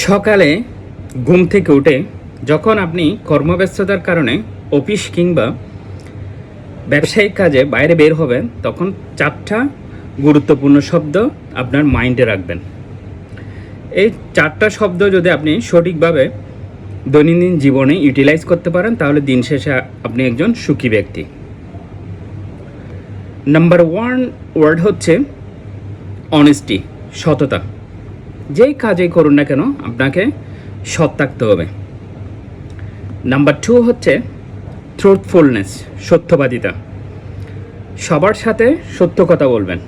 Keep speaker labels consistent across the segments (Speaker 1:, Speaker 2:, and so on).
Speaker 1: সকালে ঘুম থেকে উঠে যখন আপনি কর্মব্যস্ততার কারণে অফিস কিংবা ব্যবসায়িক কাজে বাইরে বের হবেন, তখন 4টা গুরুত্বপূর্ণ শব্দ আপনার মাইন্ডে রাখবেন। এই 4টা শব্দ যদি আপনি সঠিকভাবে দৈনন্দিন জীবনে ইউটিলাইজ করতে পারেন, তাহলে দিন শেষে আপনি একজন সুখী ব্যক্তি। নাম্বার 1 ওয়ার্ড হচ্ছে অনেস্টি, সততা। যেই কাজেই করুন না কেন আপনাকে সৎ থাকতে হবে। নাম্বার 2 হচ্ছে ট্রুথফুলনেস, সত্যবাদিতা। সবার সাথে সত্য কথা বলবেন,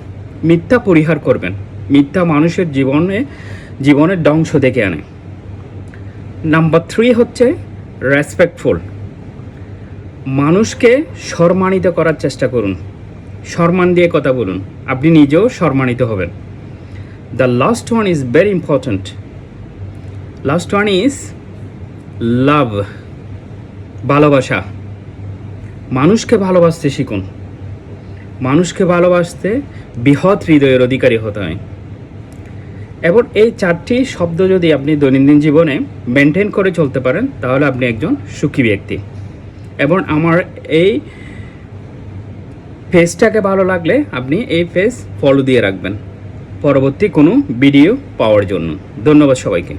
Speaker 1: মিথ্যা পরিহার করবেন। মিথ্যা মানুষের জীবনের ধ্বংস ডেকে আনে। নাম্বার 3 হচ্ছে রেসপেক্টফুল, মানুষকে সম্মানিত করার চেষ্টা করুন, সম্মান দিয়ে কথা বলুন, আপনি নিজেও সম্মানিত হবেন। The last one is very important. Last one is love, ভালোবাসা। মানুষকে ভালোবাসতে শিখুন। মানুষকে ভালোবাসতে বৃহৎ হৃদয়ের অধিকারী হতে হয়। এবং এই 4টি শব্দ যদি আপনি দৈনন্দিন জীবনে মেনটেন করে চলতে পারেন, তাহলে আপনি একজন সুখী ব্যক্তি। এবং আমার এই পেজটাকে ভালো লাগলে আপনি এই পেজ ফলো দিয়ে রাখবেন পরবর্তী কোনো ভিডিও পাওয়ার জন্য। ধন্যবাদ সবাইকে।